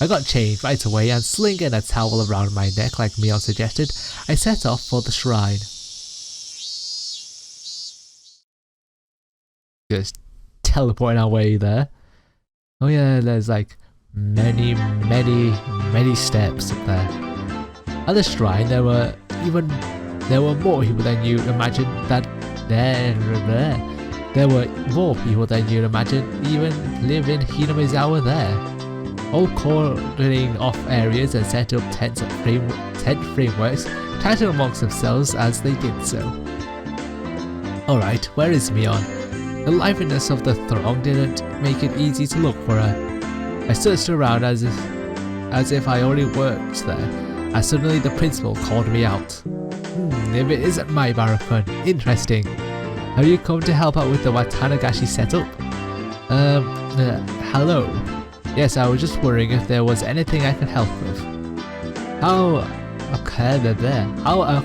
I got changed right away and slinging a towel around my neck like Mion suggested, I set off for the shrine. Just teleporting our way there. Oh yeah, there's like many steps up there. At the shrine there were more people than you imagine There were more people than you'd imagine even live in Hinamizawa there. All cornering off areas and set up tent frameworks, chatting amongst themselves as they did so. Alright, where is Mion? The liveliness of the throng didn't make it easy to look for her. I searched around as if I already worked there, and suddenly the principal called me out. If it isn't Maibara-kun, interesting. Have you come to help out with the Watanagashi setup? Hello. Yes, I was just wondering if there was anything I could help with. How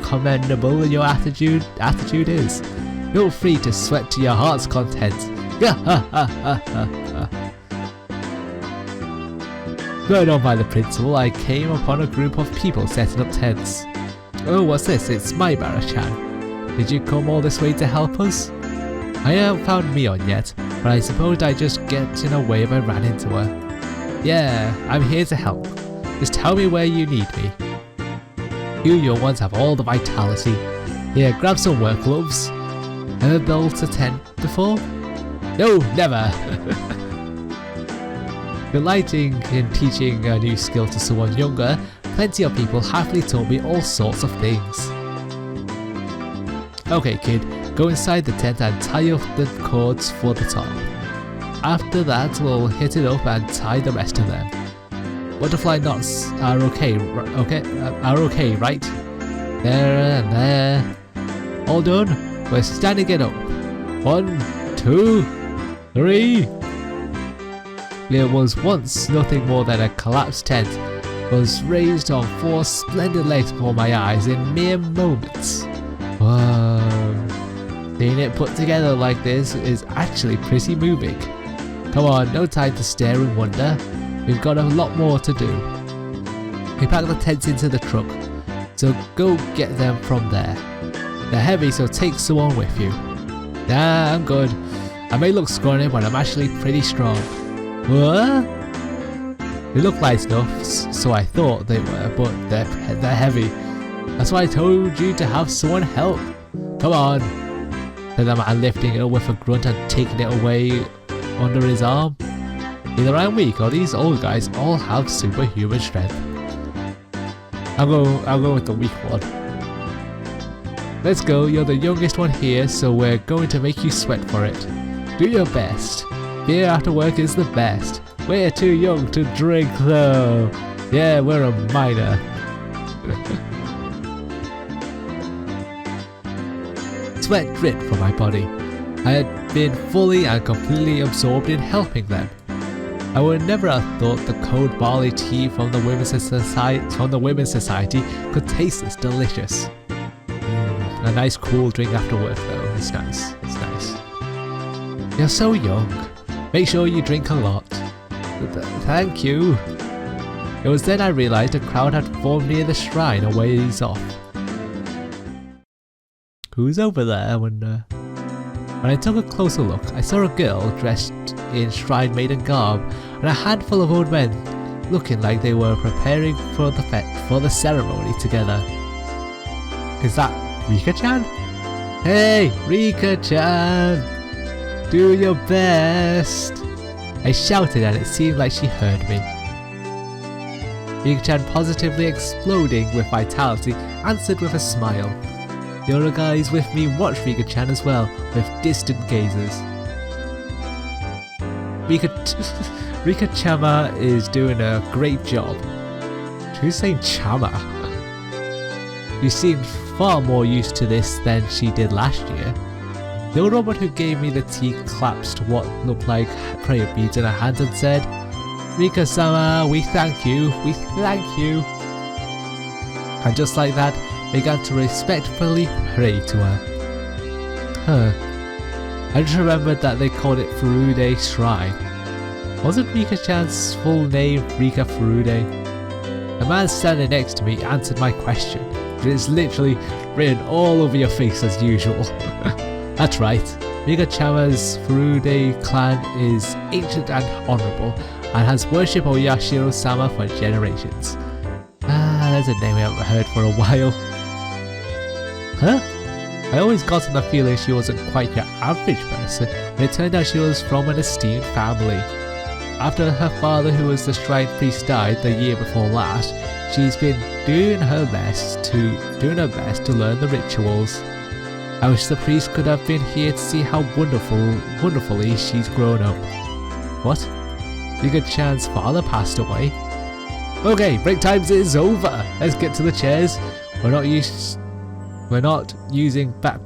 commendable your attitude is. Feel free to sweat to your heart's content. Blown on by the principal, I came upon a group of people setting up tents. Oh, what's this? It's Maibara-chan. Did you come all this way to help us? I haven't found Mion yet, but I suppose I just get in a way if I ran into her. Yeah, I'm here to help. Just tell me where you need me. You young ones have all the vitality. Here, grab some work gloves. Ever built a tent before? No, never! Delighting in teaching a new skill to someone younger, plenty of people happily told me all sorts of things. Okay kid, go inside the tent and tie up the cords for the top. After that we'll hit it up and tie the rest of them. Butterfly knots are okay, right? There and there. All done? We're standing it up. 1, 2, 3. It was once nothing more than a collapsed tent, was raised on 4 splendid legs before my eyes in mere moments. Whoa. Seeing it put together like this is actually pretty moving. Come on, no time to stare and wonder. We've got a lot more to do. We packed the tents into the truck, so go get them from there. They're heavy, so take someone with you. Nah, I'm good. I may look scrawny, but I'm actually pretty strong. What? They look light enough, so I thought they were, but they're heavy. That's why I told you to have someone help. Come on, said the man, lifting it up with a grunt and taking it away under his arm. Either I'm weak or these old guys all have superhuman strength. I'll go with the weak one. Let's go, you're the youngest one here, so we're going to make you sweat for it. Do your best. Beer after work is the best. We're too young to drink though. Yeah, we're a minor. Sweat dripped from my body. I had been fully and completely absorbed in helping them. I would never have thought the cold barley tea from the Women's Society could taste this delicious. A nice cool drink after work though, it's nice, it's nice. You're so young. Make sure you drink a lot. Thank you. It was then I realised a crowd had formed near the shrine a ways off. Who's over there, I wonder? When I took a closer look, I saw a girl dressed in shrine maiden garb and a handful of old men looking like they were preparing for the ceremony together. Is that Rika-chan? Hey, Rika-chan! Do your best! I shouted and it seemed like she heard me. Rika-chan, positively exploding with vitality, answered with a smile. The other guys with me watched Rika-chan as well, with distant gazes. Rika-chama is doing a great job. Who's saying chama? You seemed far more used to this than she did last year. The old woman who gave me the tea clasped what looked like prayer beads in her hands and said, Rika-sama, we thank you, we thank you. And just like that, began to respectfully pray to her. I just remembered that they called it Furude Shrine. Wasn't Rika-chan's full name Rika Furude? The man standing next to me answered my question, but it's literally written all over your face as usual. That's right, Rika-chan's Furude clan is ancient and honourable, and has worshipped Oyashiro-sama for generations. There's a name I haven't heard for a while. Huh? I always got the feeling she wasn't quite your average person, but it turned out she was from an esteemed family. After her father, who was the shrine priest, died the year before last, she's been doing her best to learn the rituals. I wish the priest could have been here to see how wonderfully she's grown up. What? Rika-chan's father passed away? Okay, break time is over. Let's get to the chairs. We're not using back.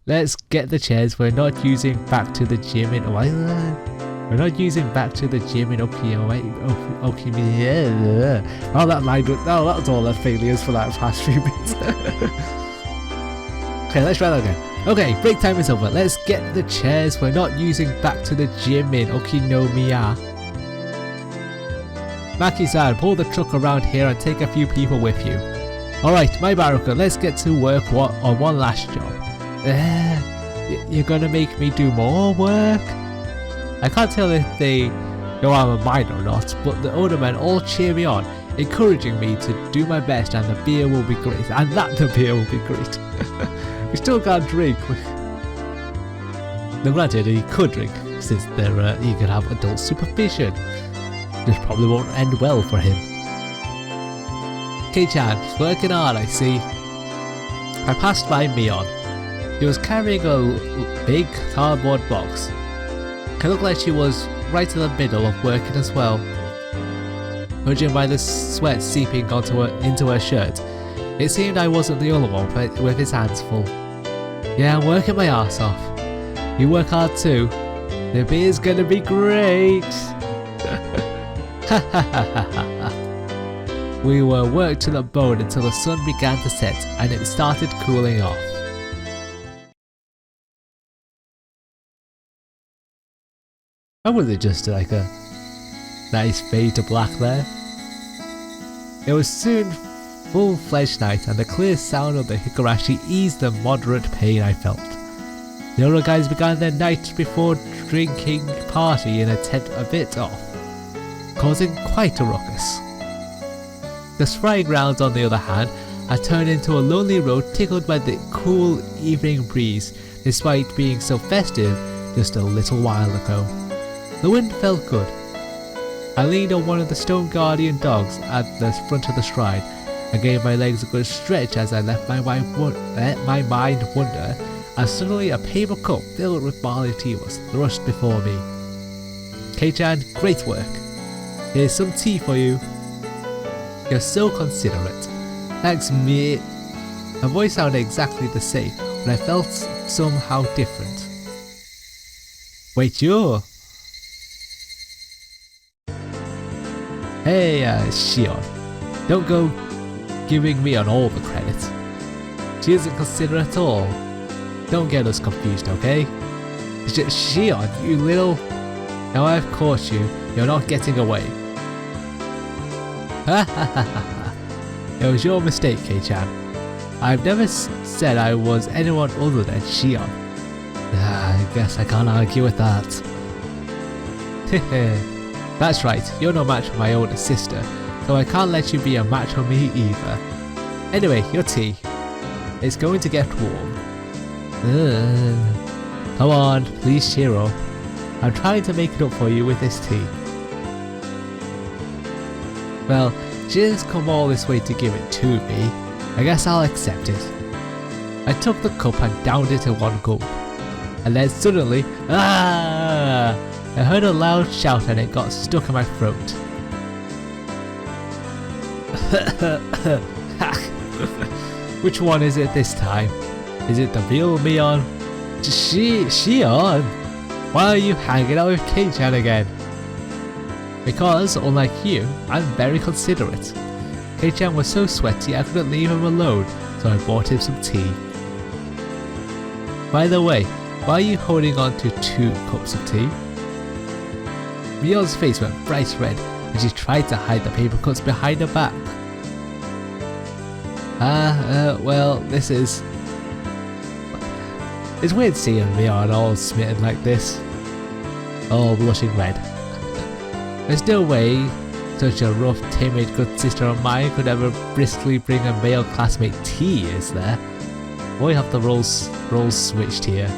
Let's get the chairs. We're not using back to the gym in Okimi. Oh, that line. Oh, that was all the failures for that past few minutes. Okay, let's try that again. Okay, break time is over. Let's get the chairs. We're not using back to the gym in Okinomiya. Maki-san, pull the truck around here and take a few people with you. Alright, my Baruka, let's get to work on one last job. You're gonna make me do more work? I can't tell if they know I'm a mine or not, but the older men all cheer me on, encouraging me to do my best, and the beer will be great. And that the beer will be great. We still can't drink. Now granted, he could drink, since he could have adult supervision. This probably won't end well for him. K-chan, working hard, I see. I passed by Mion. He was carrying a big cardboard box. It looked like she was right in the middle of working as well. Judging by the sweat seeping into her shirt, it seemed I wasn't the only one with his hands full. Yeah, I'm working my ass off. You work hard too. The beer's gonna be great. We were worked to the bone until the sun began to set and it started cooling off. Or was it just like a nice fade to black there? It was soon full-fledged night, and the clear sound of the Higurashi eased the moderate pain I felt. The other guys began their night before drinking party in a tent a bit off, causing quite a ruckus. The frying grounds, on the other hand, had turned into a lonely road tickled by the cool evening breeze, despite being so festive just a little while ago. The wind felt good. I leaned on one of the stone guardian dogs at the front of the shrine and gave my legs a good stretch as I let my mind wander, as suddenly a paper cup filled with barley tea was thrust before me. K-chan, great work. Here's some tea for you. You're so considerate. Thanks, mate. Her voice sounded exactly the same, but I felt somehow different. Wait, you? Hey, Shion. Don't go giving me on all the credit. She isn't considerate at all. Don't get us confused, okay? Shion, you little... Now I've caught you. You're not getting away. Ha ha ha ha. It was your mistake, K-chan. I've never said I was anyone other than Shion. I guess I can't argue with that. Hehe. That's right, you're no match for my older sister, so I can't let you be a match for me either. Anyway, your tea. It's going to get warm. Come on, please cheer up. I'm trying to make it up for you with this tea. Well, she didn't come all this way to give it to me. I guess I'll accept it. I took the cup and downed it in one gulp. And then suddenly, I heard a loud shout and it got stuck in my throat. Which one is it this time? Is it the real Mion? Shion? Why are you hanging out with K-chan again? Because, unlike you, I'm very considerate. K-chan was so sweaty I couldn't leave him alone, so I bought him some tea. By the way, Why are you holding on to 2 cups of tea? Mion's face went bright red and she tried to hide the paper cuts behind her back. Well, this is... It's weird seeing Mion all smitten like this. All blushing red. There's no way such a rough, timid, good sister of mine could ever briskly bring a male classmate tea, is there? We have the roles switched here.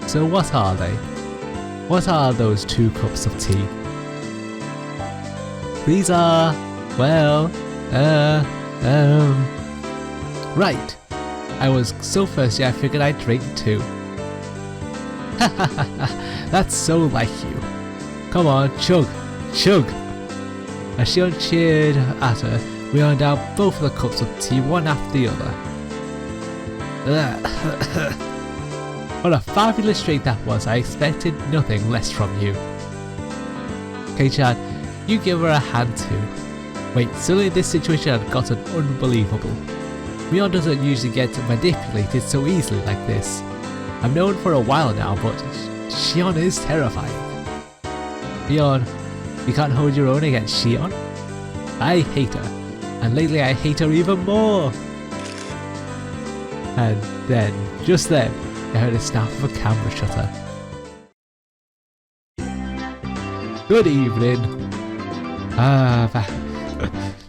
So what are they? What are those 2 cups of tea? These are, well, right. I was so thirsty I figured I'd drink too. That's so like you. Come on, chug, chug. As Shion cheered at her, we earned out both of the cups of tea one after the other. What a fabulous drink that was. I expected nothing less from you. K-chan, you give her a hand too. Wait, suddenly this situation had gotten unbelievable. Mion doesn't usually get manipulated so easily like this. I've known for a while now, but Shion is terrifying. Mion, you can't hold your own against Shion? I hate her, and lately I hate her even more. And then, just then, I heard a snap of a camera shutter. Good evening.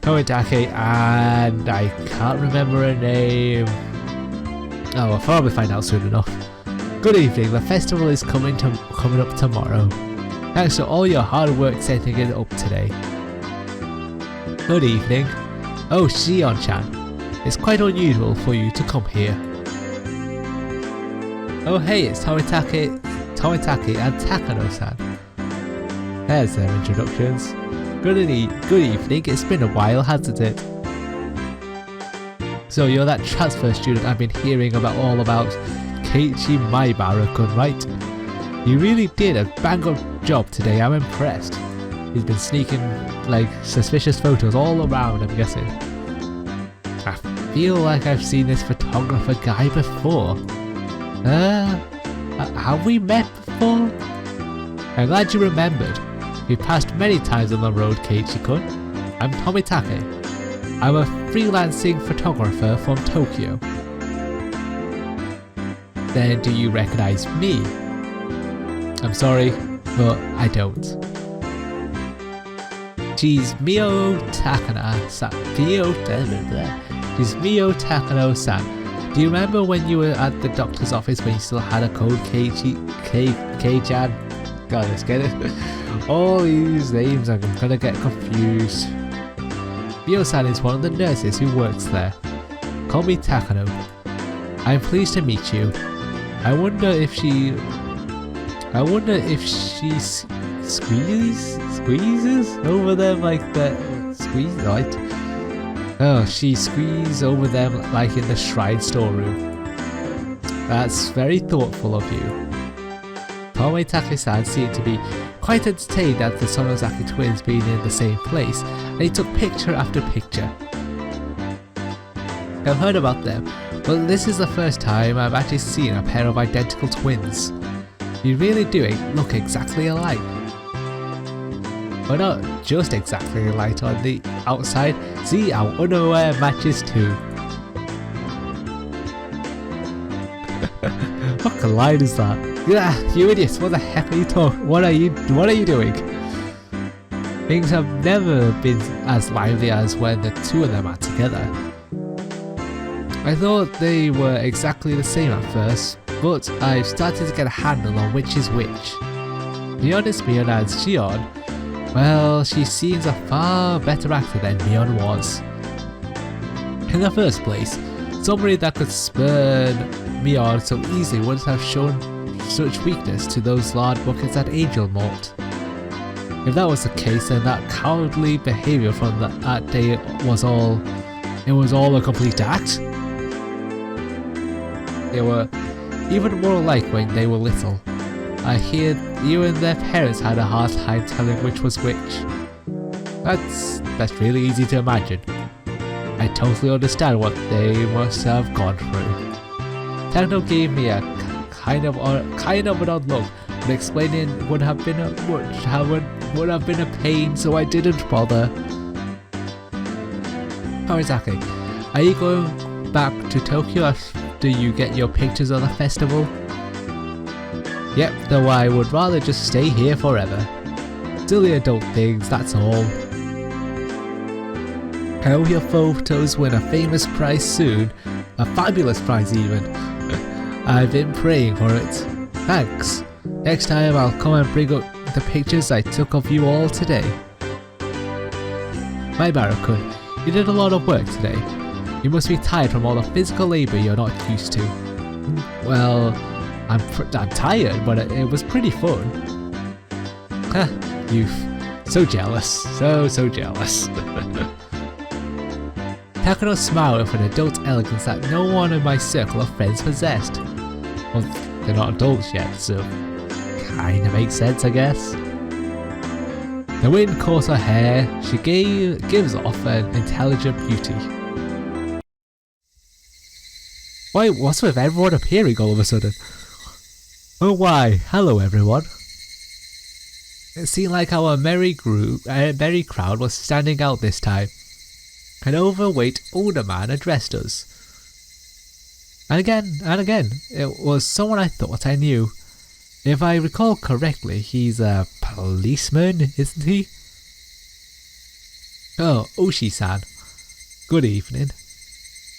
Tomitake, and I can't remember her name. Oh, I'll probably find out soon enough. Good evening, the festival is coming up tomorrow. Thanks for all your hard work setting it up today. Good evening. Oh, Shion-chan, it's quite unusual for you to come here. Oh hey, it's Tomitake and Takano-san. There's their introductions. Good evening, it's been a while, hasn't it? So you're that transfer student I've been hearing all about, Keiichi Maibara-kun, right? You really did a bang-up job today, I'm impressed. He's been sneaking, like, suspicious photos all around, I'm guessing. I feel like I've seen this photographer guy before. Have we met before? I'm glad you remembered. We've passed many times on the road, Keiichi-kun. I'm Tomitake. I'm a freelancing photographer from Tokyo. Then do you recognize me? I'm sorry, but I don't. She's Mio Takano-san. She's Mio Takano-san. Do you remember when you were at the doctor's office when you still had a code, K-chan? God, let's get it. All these names, I'm gonna get confused. Mio-san is one of the nurses who works there. Call me Takano. I'm pleased to meet you. I wonder if she squeezes over them like that. Squeeze, right? Oh, she squeezes over them like in the shrine storeroom. That's very thoughtful of you. Tomitake-san seemed to be quite entertained at the Sonozaki twins being in the same place, and he took picture after picture. I've heard about them, but this is the first time I've actually seen a pair of identical twins. You really do look exactly alike. But not just exactly alike on the outside, see our underwear matches too. What kind of line is that? Yeah, you idiots, what the heck are you talking? What are you doing? Things have never been as lively as when the two of them are together. I thought they were exactly the same at first, but I've started to get a handle on which is which. The honest Mion as Shion, well, she seems a far better actor than Mion was. In the first place, somebody that could spurn Mion so easily wouldn't have shown such weakness to those large buckets at Angel Malt. If that was the case, then that cowardly behaviour from that day was all a complete act. They were even more alike when they were little. I hear you and their parents had a hard time telling which was which. That's really easy to imagine. I totally understand what they must have gone through. Takano gave me a kind of an odd look, but explaining would have been a pain, so I didn't bother. Harizaki, are you going back to Tokyo after you get your pictures of the festival? Yep, though I would rather just stay here forever. Silly adult things, that's all. I hope your photos win a famous prize soon. A fabulous prize even. I've been praying for it. Thanks. Next time I'll come and bring up the pictures I took of you all today. My Barakun, you did a lot of work today. You must be tired from all the physical labour you're not used to. Well, I'm tired, but it was pretty fun. Youth. So jealous. So jealous. Takano smiled with an adult elegance that no one in my circle of friends possessed. Well, they're not adults yet, so kinda makes sense, I guess. The wind caught her hair. She gives off an intelligent beauty. Wait, what's with everyone appearing all of a sudden? Oh why, hello everyone. It seemed like our merry crowd was standing out this time. An overweight older man addressed us. And again, it was someone I thought I knew. If I recall correctly, he's a policeman, isn't he? Oh, Oshi-san. Good evening.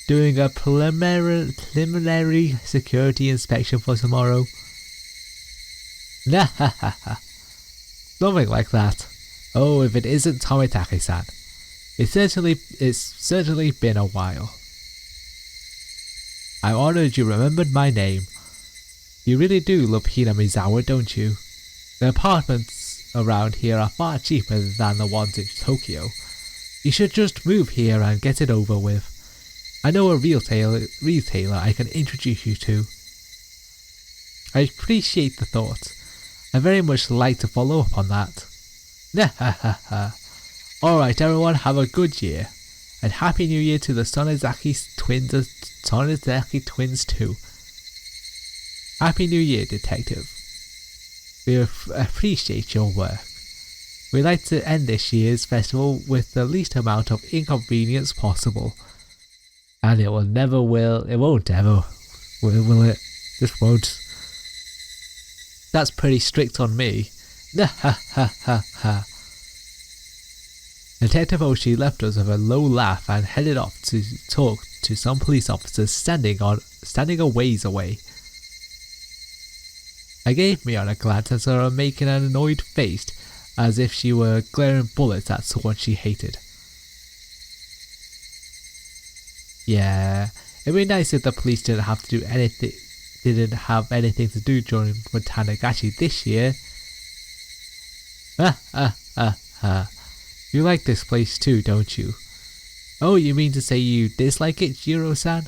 Doing a preliminary security inspection for tomorrow. Nah, ha ha ha. Nothing like that. Oh, if it isn't Tomitake-san. It's certainly been a while. I'm honored you remembered my name. You really do love Hinamizawa, don't you? The apartments around here are far cheaper than the ones in Tokyo. You should just move here and get it over with. I know a retailer I can introduce you to. I appreciate the thought. I very much like to follow up on that. Nah. Alright everyone, have a good year. And Happy New Year to the Sonozaki twins too. Happy New Year, Detective. We appreciate your work. We'd like to end this year's festival with the least amount of inconvenience possible. And it won't ever, will it? Just won't. That's pretty strict on me. Ha. Detective Oshi left us with a low laugh and headed off to talk to some police officers standing a ways away. I gave Mion a glance and saw her making an annoyed face as if she were glaring bullets at someone she hated. Yeah, it'd be nice if the police didn't have anything to do during Watanagashi this year. You like this place too, don't you? Oh, you mean to say you dislike it, Jiro-san?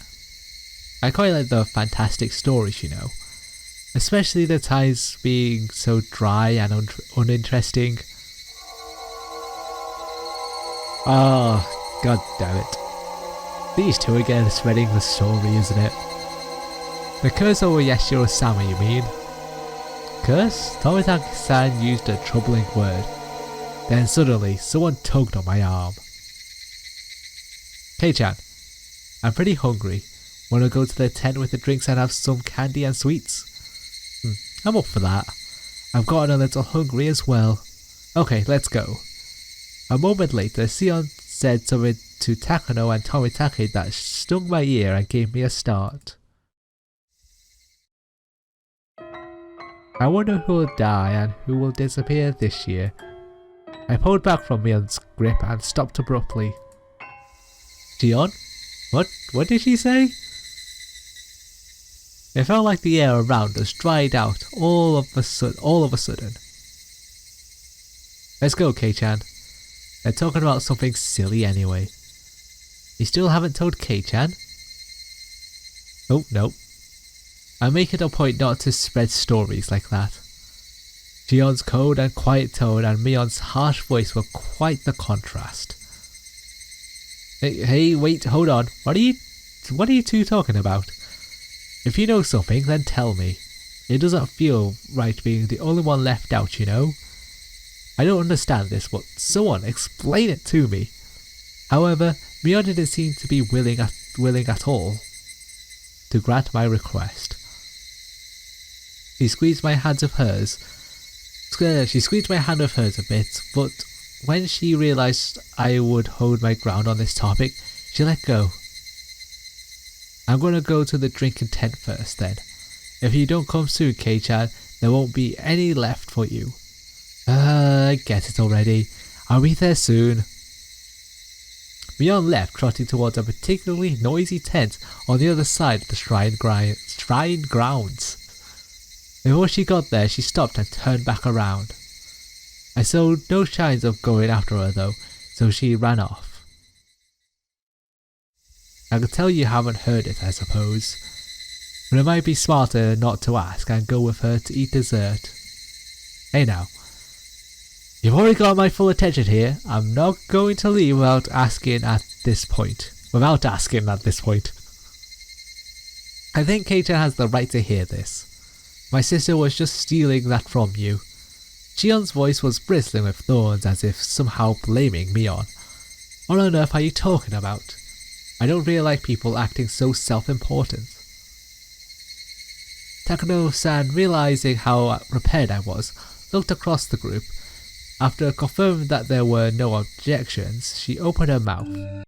I quite like the fantastic stories, you know. Especially the times being so dry and uninteresting. Oh, god damn it. These two again spreading the story, isn't it? The curse over Yashiro-sama, you mean? Curse? Tomitake-san used a troubling word. Then suddenly, someone tugged on my arm. Kei-chan, I'm pretty hungry. Wanna go to the tent with the drinks and have some candy and sweets? I'm up for that. I've gotten a little hungry as well. Okay, let's go. A moment later, Shion said something to Takano and Tomitake that stung my ear and gave me a start. I wonder who will die and who will disappear this year. I pulled back from Mion's grip and stopped abruptly. Shion? What did she say? It felt like the air around us dried out all of a sudden. Let's go, Kei-chan. They're talking about something silly anyway. You still haven't told Kei-chan? Oh, no. I make it a point not to spread stories like that. Shion's cold and quiet tone and Mion's harsh voice were quite the contrast. Hey, wait, hold on. What are you two talking about? If you know something, then tell me. It doesn't feel right being the only one left out, you know? I don't understand this, but someone explain it to me. However, Mion didn't seem to be willing at all to grant my request. She squeezed my hand of hers a bit, but when she realised I would hold my ground on this topic, she let go. I'm gonna go to the drinking tent first then. If you don't come soon, K-chan, there won't be any left for you. I get it already. I'll be there soon. Mion left, trotting towards a particularly noisy tent on the other side of the shrine grounds. Before she got there, she stopped and turned back around. I saw no signs of going after her though, so she ran off. I can tell you haven't heard it, I suppose, but it might be smarter not to ask and go with her to eat dessert. Hey now, you've already got my full attention here. I'm not going to leave without asking at this point. I think K-chan has the right to hear this. My sister was just stealing that from you. Shion's voice was bristling with thorns, as if somehow blaming Mion. What on earth are you talking about? I don't really like people acting so self-important. Takano-san, realizing how prepared I was, looked across the group. After confirming that there were no objections, she opened her mouth.